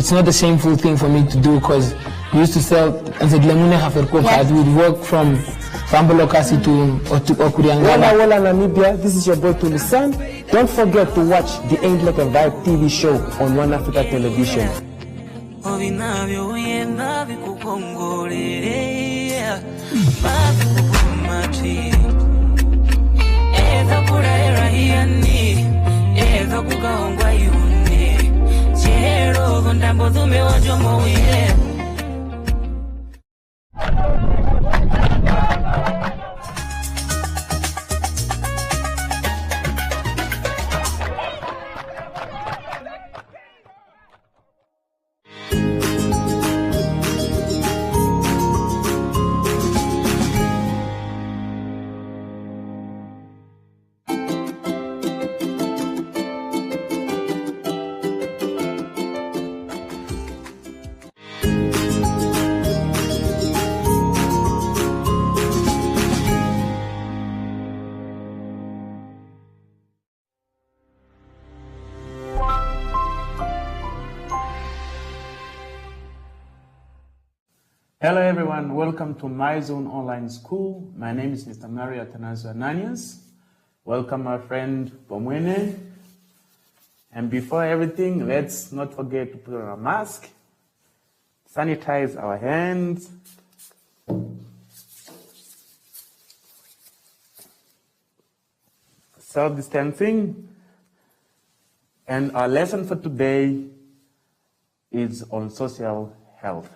it's not a shameful thing for me to do, because we used to sell and said we would work from Fambolokasi to Okuriangala. Wala Namibia, this is your boy Tulisan. Don't forget to watch the Ain't Like a Vibe TV show on One Africa Television. Hello everyone, welcome to MyZone Online School. My name is Mr. Mario Atanazo Ananias. Welcome my friend Pomwene. And before everything, let's not forget to put on a mask, sanitize our hands, self-distancing. And our lesson for today is on social health.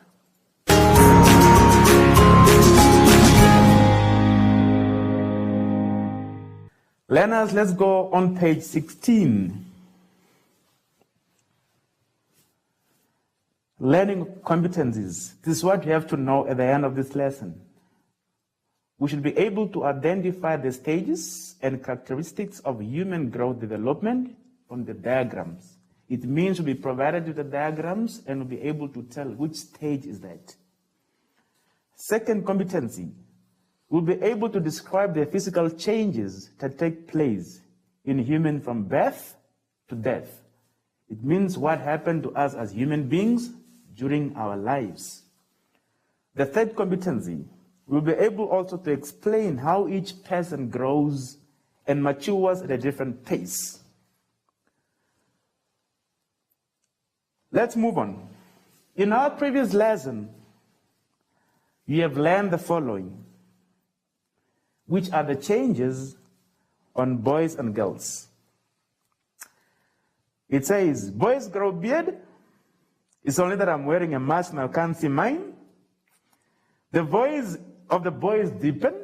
Learners, let's go on page 16. Learning competencies. This is what you have to know at the end of this lesson. We should be able to identify the stages and characteristics of human growth development from the diagrams. It means we'll be provided with the diagrams and we'll be able to tell which stage is that. Second competency. We'll be able to describe the physical changes that take place in human from birth to death. It means what happened to us as human beings during our lives. The third competency, we'll be able also to explain how each person grows and matures at a different pace. Let's move on. In our previous lesson, we have learned the following, which are the changes on boys and girls. It says, boys grow beard. It's only that I'm wearing a mask and I can't see mine. The voice of the boys deepen.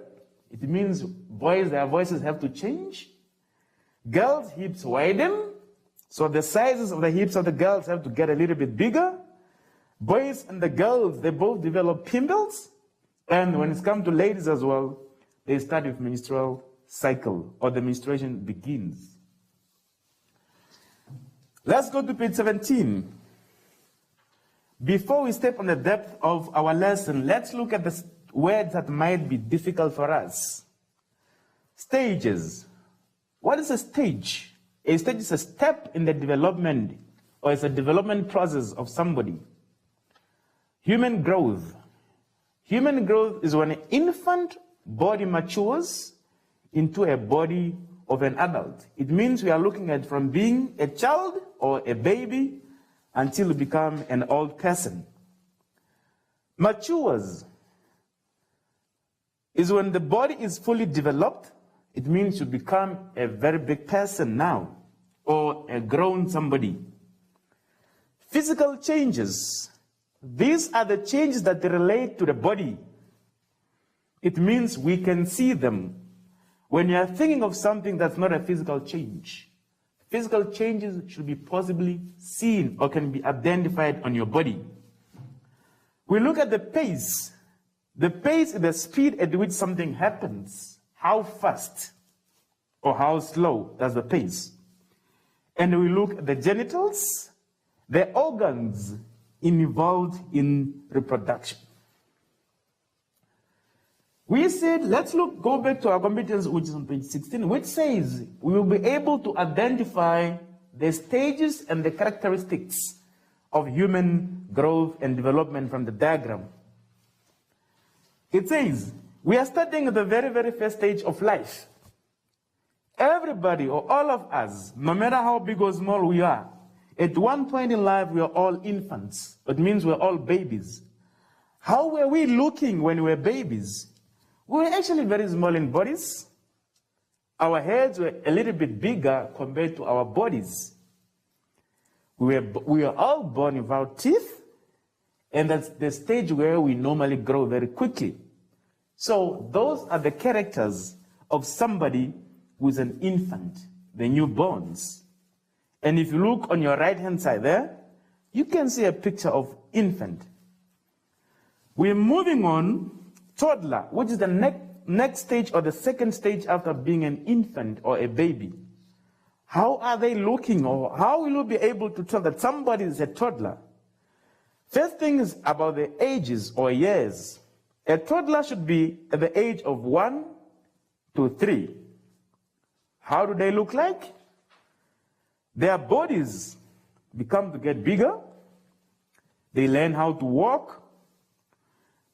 It means boys, their voices have to change. Girls' hips widen. So the sizes of the hips of the girls have to get a little bit bigger. Boys and the girls, they both develop pimples. And when it's come to ladies as well, they start with menstrual cycle, or the menstruation begins. Let's go to page 17. Before we step on the depth of our lesson, let's look at the words that might be difficult for us. Stages. What is a stage? A stage is a step in the development, or it's a development process of somebody. Human growth. Human growth is when an infant body matures into a body of an adult. It means we are looking at from being a child or a baby until we become an old person. Matures is when the body is fully developed. It means you become a very big person now, or a grown somebody. Physical changes. These are the changes that relate to the body. It means we can see them. When you are thinking of something that's not a physical change, physical changes should be possibly seen or can be identified on your body. We look at the pace. The pace is the speed at which something happens. How fast or how slow does the pace? And we look at the genitals, the organs involved in reproduction. We said, let's go back to our competence, which is on page 16, which says we will be able to identify the stages and the characteristics of human growth and development from the diagram. It says, we are starting at the very, very first stage of life. Everybody, or all of us, no matter how big or small we are, at one point in life, we are all infants. It means we're all babies. How were we looking when we were babies? We were actually very small in bodies. Our heads were a little bit bigger compared to our bodies. We were all born without teeth, and that's the stage where we normally grow very quickly. So those are the characters of somebody who's an infant, the newborns. And if you look on your right-hand side there, you can see a picture of infant. We're moving on, toddler, which is the next stage or the second stage after being an infant or a baby. How are they looking, or how will you be able to tell that somebody is a toddler? First thing is about the ages or years. A toddler should be at the age of 1 to 3. How do they look like? Their bodies become to get bigger. They learn how to walk.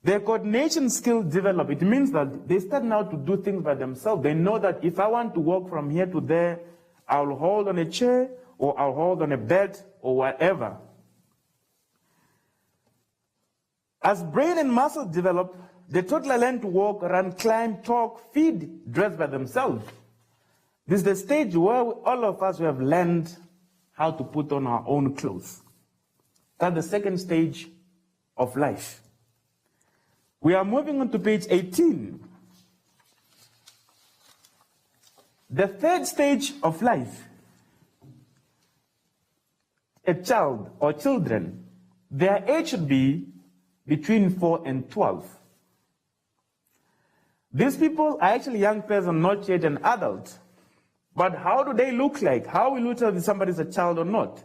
Their coordination skills develop. It means that they start now to do things by themselves. They know that if I want to walk from here to there, I'll hold on a chair, or I'll hold on a bed, or whatever. As brain and muscles develop, the toddler learn to walk, run, climb, talk, feed, dress by themselves. This is the stage where all of us have learned how to put on our own clothes. That's the second stage of life. We are moving on to page 18. The third stage of life, a child or children, their age should be between 4 and 12. These people are actually young person, not yet an adult. But how do they look like? How will you tell if somebody is a child or not?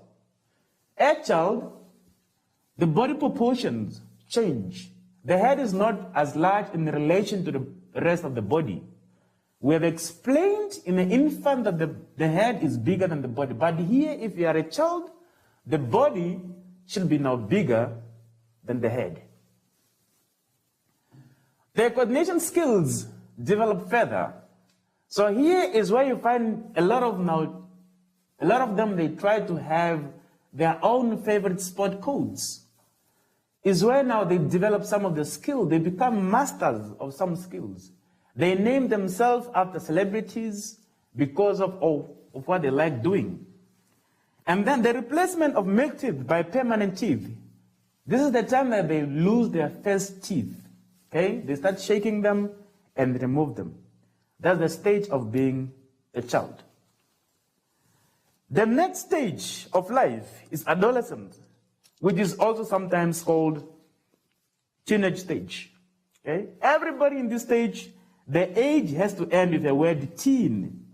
A child, the body proportions change. The head is not as large in relation to the rest of the body. We have explained in the infant that the head is bigger than the body. But here, if you are a child, the body should be now bigger than the head. Their coordination skills develop further. So here is where you find a lot of them, they try to have their own favorite sport codes. Is where now they develop some of the skills. They become masters of some skills. They name themselves after celebrities because of what they like doing. And then the replacement of milk teeth by permanent teeth. This is the time that they lose their first teeth. Okay? They start shaking them and remove them. That's the stage of being a child. The next stage of life is adolescence, which is also sometimes called teenage stage. Okay? Everybody in this stage, the age has to end with the word teen.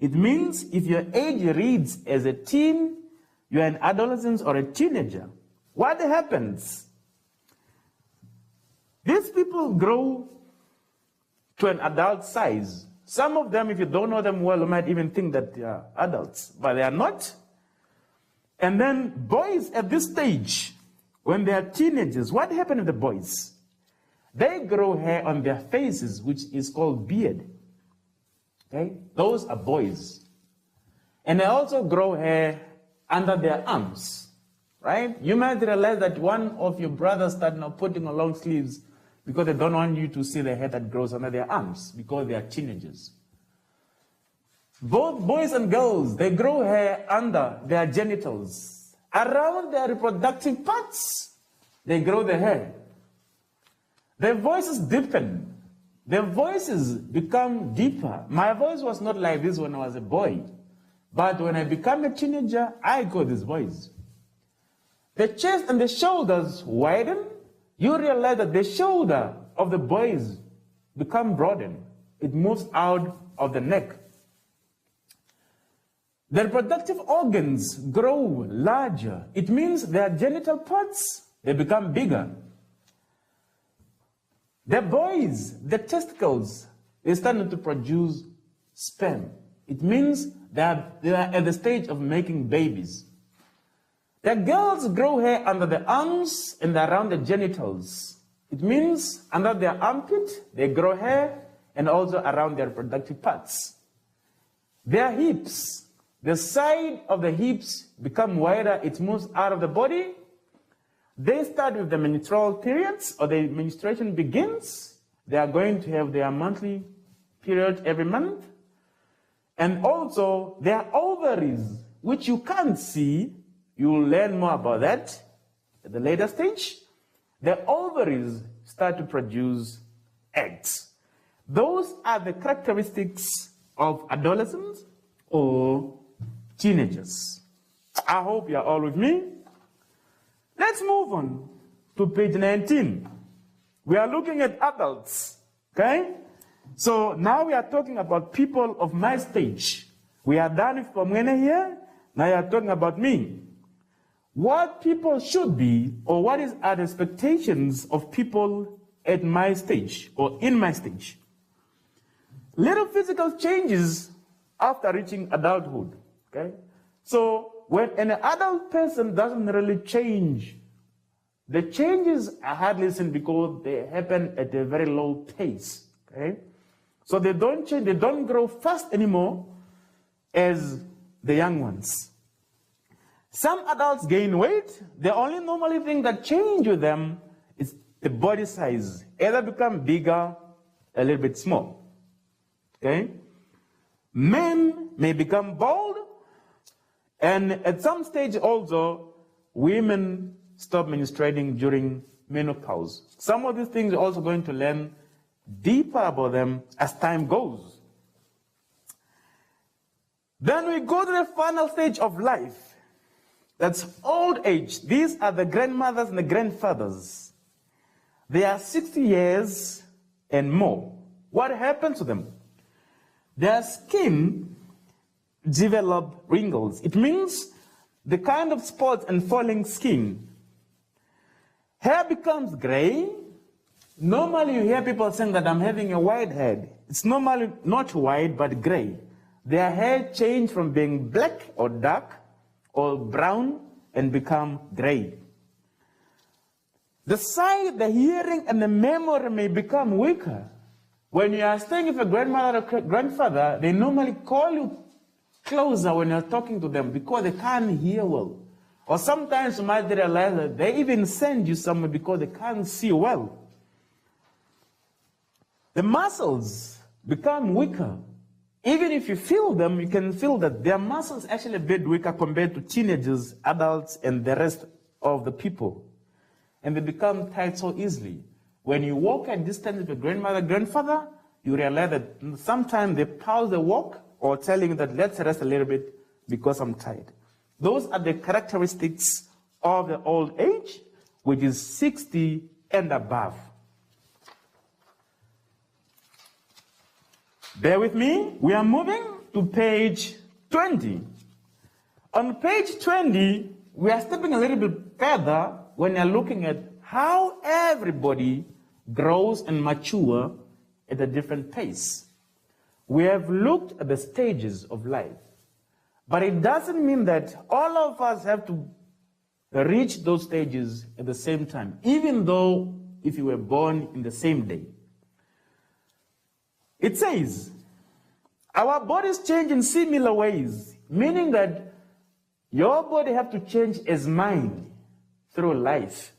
It means if your age reads as a teen, you're an adolescent or a teenager. What happens? These people grow to an adult size. Some of them, if you don't know them well, you might even think that they are adults, but they are not. And then boys at this stage, when they are teenagers, what happens with the boys? They grow hair on their faces, which is called beard. Okay? Those are boys. And they also grow hair under their arms. Right? You might realize that one of your brothers start now putting on long sleeves because they don't want you to see the hair that grows under their arms because they are teenagers. Both boys and girls, they grow hair under their genitals. Around their reproductive parts, they grow the hair. Their voices deepen. Their voices become deeper. My voice was not like this when I was a boy. But when I became a teenager, I got this voice. The chest and the shoulders widen. You realize that the shoulder of the boys become broadened. It moves out of the neck. The reproductive organs grow larger. It means their genital parts, they become bigger. The boys, the testicles, they start to produce sperm. It means they are at the stage of making babies. The girls grow hair under the arms and around the genitals. It means under their armpit, they grow hair, and also around their reproductive parts. Their hips, the side of the hips become wider, it moves out of the body. They start with the menstrual periods, or the menstruation begins. They are going to have their monthly period every month. And also their ovaries, which you can't see, you will learn more about that at the later stage. The ovaries start to produce eggs. Those are the characteristics of adolescents or teenagers. I hope you are all with me. Let's move on to page 19. We are looking at adults, okay? So now we are talking about people of my stage. We are done with Pomwene here. Now you are talking about me. What people should be, or what are the expectations of people at my stage, or in my stage. Little physical changes after reaching adulthood, okay? So when an adult person doesn't really change, the changes are hardly seen because they happen at a very low pace, okay? So they don't change, they don't grow fast anymore as the young ones. Some adults gain weight. The only normally thing that changes with them is the body size. Either become bigger, a little bit small. Okay? Men may become bald, and at some stage also, women stop menstruating during menopause. Some of these things you're also going to learn deeper about them as time goes. Then we go to the final stage of life. That's old age. These are the grandmothers and the grandfathers. They are 60 years and more. What happens to them? Their skin develop wrinkles. It means the kind of spots and falling skin. Hair becomes gray. Normally you hear people saying that I'm having a white head. It's normally not white but gray. Their hair change from being black or dark or brown and become gray. The sight, the hearing, and the memory may become weaker. When you are staying with a grandmother or grandfather, they normally call you closer when you're talking to them because they can't hear well. Or sometimes you might realize that they even send you somewhere because they can't see well. The muscles become weaker. Even if you feel them, you can feel that their muscles actually a bit weaker compared to teenagers, adults, and the rest of the people. And they become tired so easily. When you walk at distance with your grandmother, grandfather, you realize that sometimes they pause the walk or telling you that let's rest a little bit because I'm tired. Those are the characteristics of the old age, which is 60 and above. Bear with me, we are moving to page 20. On page 20, we are stepping a little bit further when you're looking at how everybody grows and matures at a different pace. We have looked at the stages of life, but it doesn't mean that all of us have to reach those stages at the same time, even though if you were born in the same day. It says, our bodies change in similar ways, meaning that your body have to change as mine through life.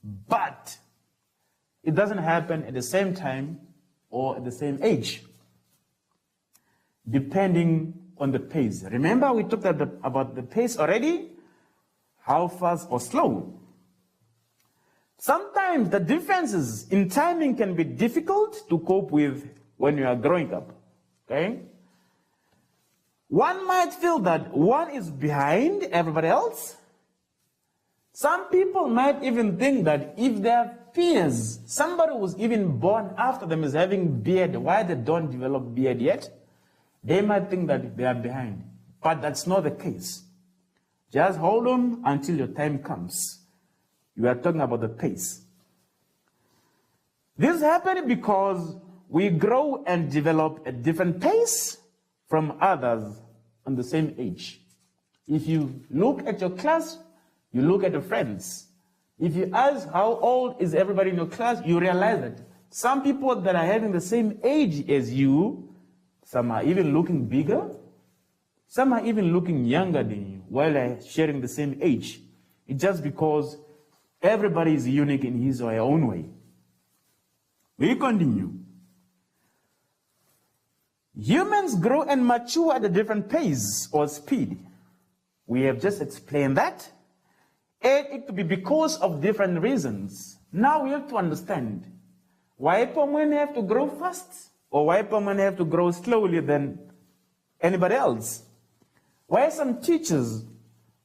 But it doesn't happen at the same time or at the same age, depending on the pace. Remember, we talked about the pace already, how fast or slow. Sometimes the differences in timing can be difficult to cope with when you are growing up, okay? One might feel that one is behind everybody else. Some people might even think that if their peers, somebody who's even born after them is having beard, why they don't develop beard yet, they might think that they are behind. But that's not the case. Just hold on until your time comes. You are talking about the pace. This is happening because we grow and develop at different pace from others on the same age. If you look at your class, You look at your friends. If you ask how old is everybody in your class, you realize that some people that are having the same age as you, some are even looking bigger, some are even looking younger than you while they're sharing the same age. It's just because everybody is unique in his or her own way. We continue. Humans grow and mature at a different pace or speed. We have just explained that. And it could be because of different reasons. Now we have to understand why women have to grow fast or why women have to grow slowly than anybody else. Why some teachers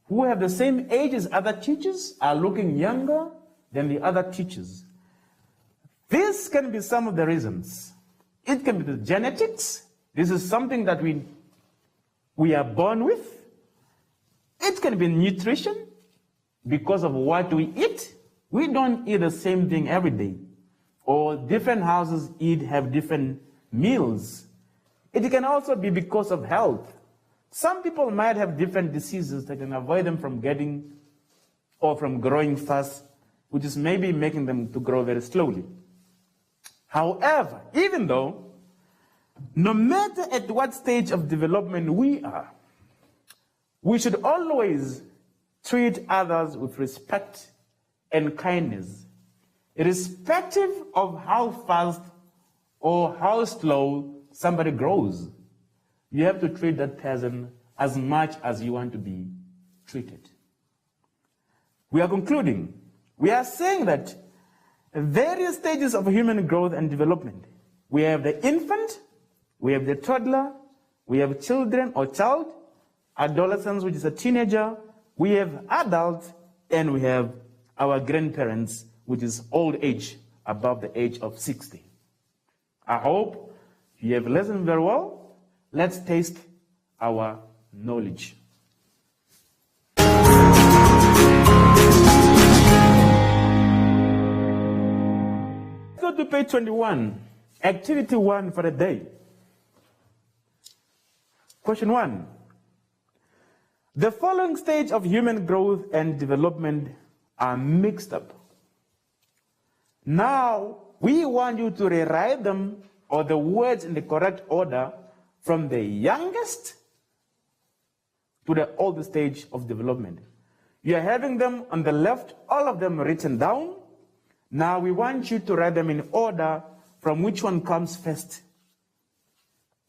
who have the same age as other teachers are looking younger than the other teachers. This can be some of the reasons. It can be the genetics. This is something that we are born with. It can be nutrition because of what we eat. We don't eat the same thing every day. Or different houses have different meals. It can also be because of health. Some people might have different diseases that can avoid them from getting or from growing fast, which is maybe making them to grow very slowly. However, even though, no matter at what stage of development we are, we should always treat others with respect and kindness, irrespective of how fast or how slow somebody grows. You have to treat that person as much as you want to be treated. We are concluding. We are saying that various stages of human growth and development. We have the infant, we have the toddler, we have children or child, adolescence, which is a teenager, we have adults, and we have our grandparents, which is old age, above the age of 60. I hope you have listened very well. Let's taste our knowledge. Let's go to page 21, activity 1 for the day. Question 1. The following stage of human growth and development are mixed up. Now, we want you to rewrite them or the words in the correct order from the youngest to the oldest stage of development. You are having them on the left, all of them written down. Now we want you to write them in order from which one comes first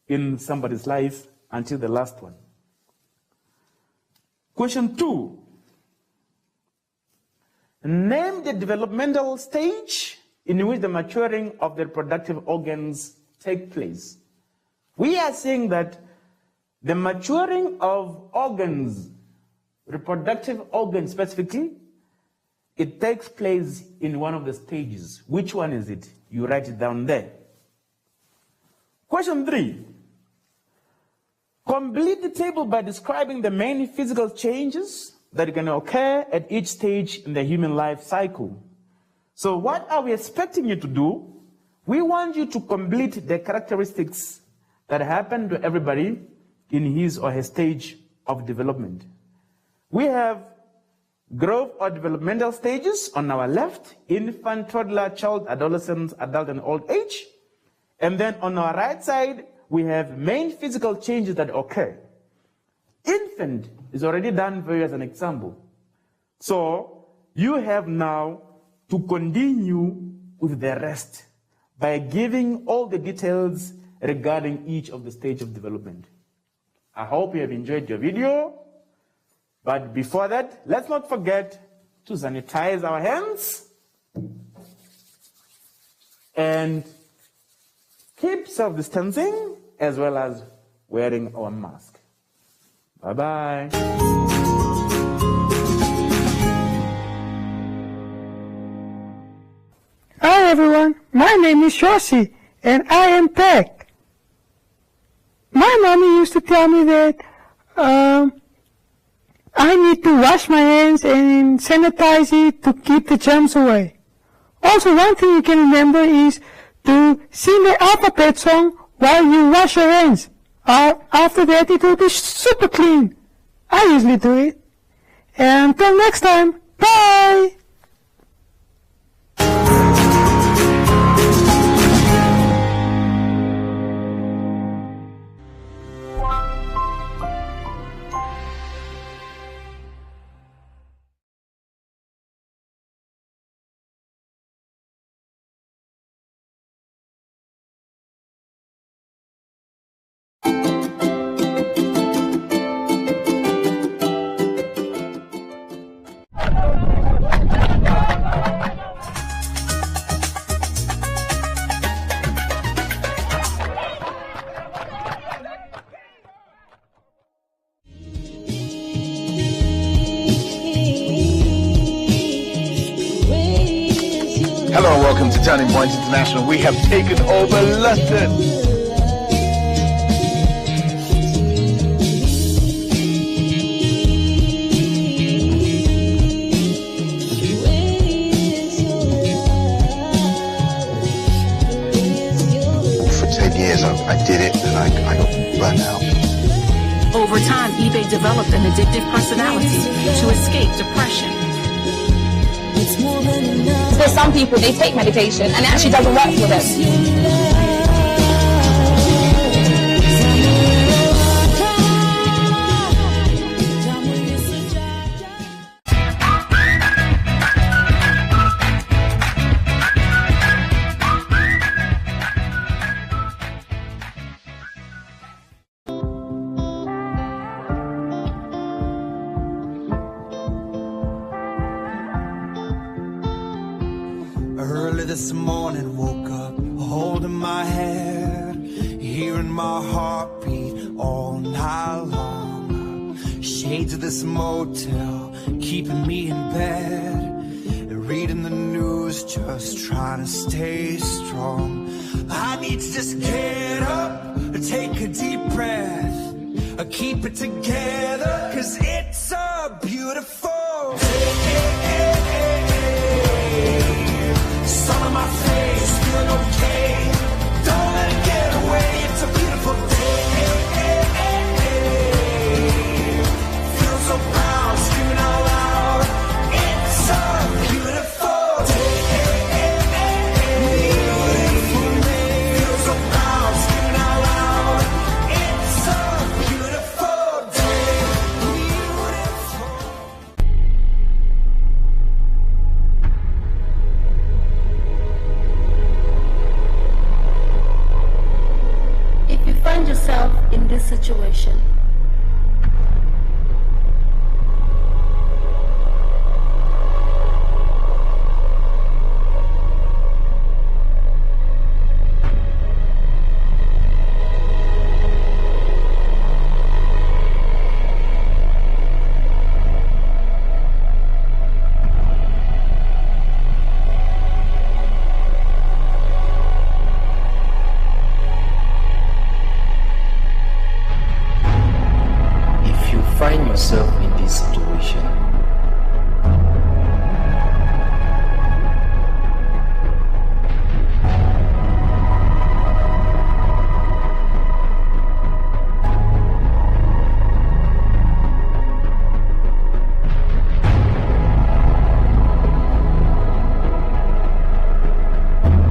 in somebody's life until the last one. Question 2. Name the developmental stage in which the maturing of the reproductive organs take place. We are saying that the maturing of organs, reproductive organs specifically, it takes place in one of the stages. Which one is it? You write it down there. Question 3. Complete the table by describing the main physical changes that can occur at each stage in the human life cycle. So what are we expecting you to do? We want you to complete the characteristics that happen to everybody in his or her stage of development. We have growth or developmental stages on our left: infant, toddler, child, adolescent, adult, and old age. And then on our right side, we have main physical changes that occur. Infant is already done for you as an example. So you have now to continue with the rest by giving all the details regarding each of the stage of development. I hope you have enjoyed your video. But before that, let's not forget to sanitize our hands and keep self-distancing as well as wearing our mask. Bye-bye. Hi everyone, my name is Josie and I am Peck. My mommy used to tell me that I need to wash my hands and sanitize it to keep the germs away. Also, one thing you can remember is to sing the alphabet song while you wash your hands. After that, it will be super clean. I usually do it. Until next time, bye! Hello and welcome to Turning Point International. We have taken over London. For 10 years I did it and I got burnt out. Over time, eBay developed an addictive personality to escape depression. There's some people, they take medication and it actually doesn't work for them. Early this morning, woke up holding my head, hearing my heartbeat all night long. Shades of this motel keeping me in bed, reading the news, just trying to stay strong. I need to just get up, take a deep breath, keep it together, 'cause it's a beautiful day. Sun on my face, feeling okay. Don't let it get away. It's a beautiful day. Feel so proud, screaming out loud. It's a beautiful day. Beautiful day. Feel so proud, screaming out loud. It's a beautiful day. Beautiful. If you find yourself in this situation, find yourself in this situation,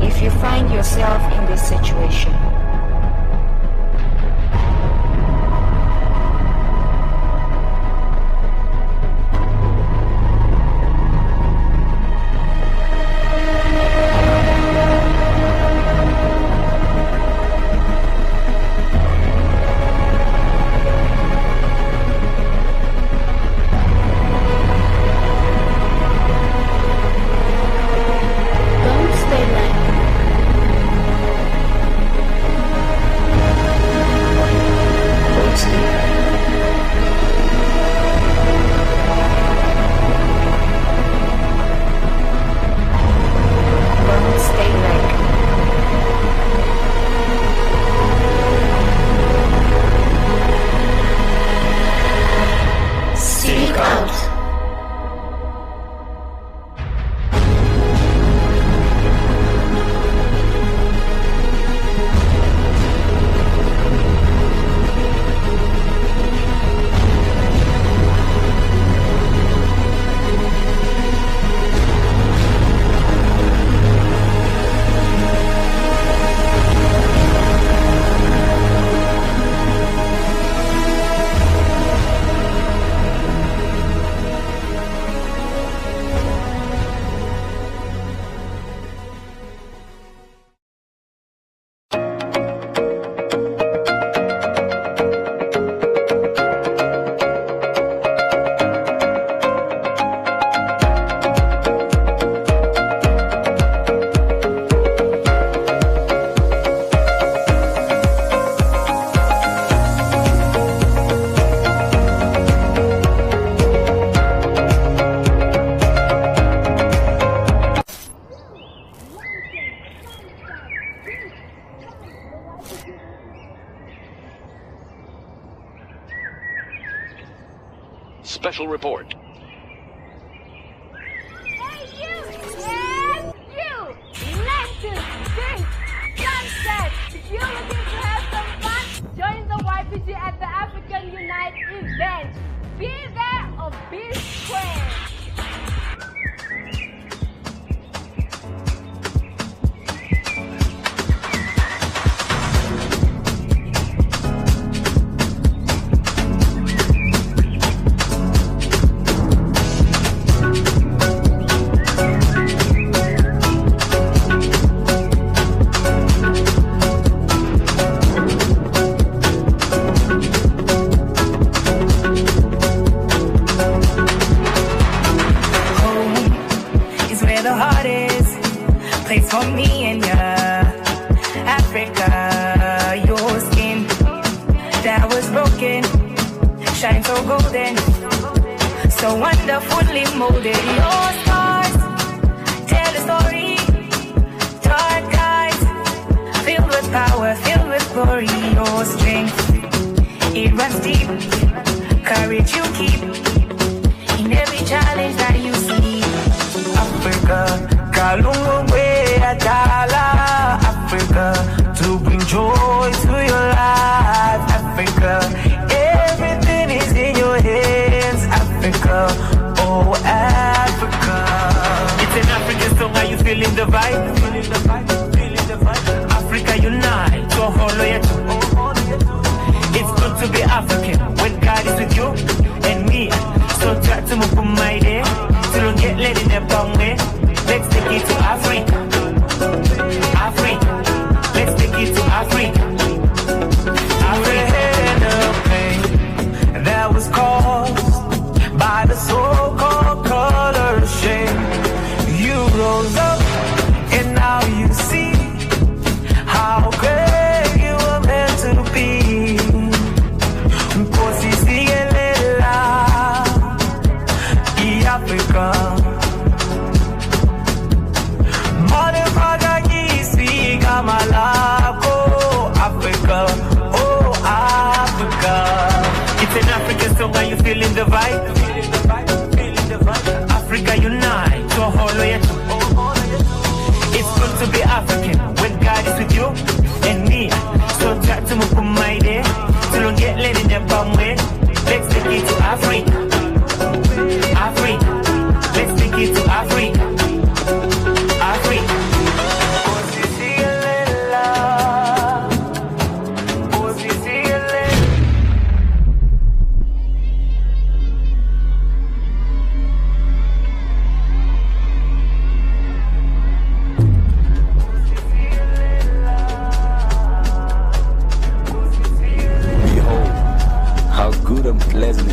if you find yourself in this situation, don't stay like special report. Hey, you! And you! Lentils, drinks, sunset! If you're looking to have some fun, join the YPG at the African Unite event. Be there or be square. For me and ya, Africa, your skin that was broken, shine so golden, so wonderfully molded. Your scars tell a story, dark eyes, filled with power, filled with glory. Your strength, it runs deep, courage you keep in every challenge that you see. Africa, Kalungwe Atala, Africa, to bring joy to your life. Africa, everything is in your hands. Africa, oh Africa. It's an African song, are you feeling the vibe? Feeling the vibe, feeling the vibe. Africa unite, so holoyetu. It's good to be African when God is with you and me. So try to move from my day, so don't get led in the wrong way. Let's take it to Africa. Africa. Let's take it to Africa. Africa. The pain that was caused by the so-called color shame. You rose up and now you see how great you were meant to be. Africa. Africa, oh Africa. It's an African song, are you feeling the vibe? Feeling the vibe, feeling the vibe. Africa unite, so holoyetu. It's good to be African when God is with you and me. So try to move from my day, so don't get led in the wrong way. Let's take it to Africa. Africa, let's take it to Africa. Africa. Good and pleasant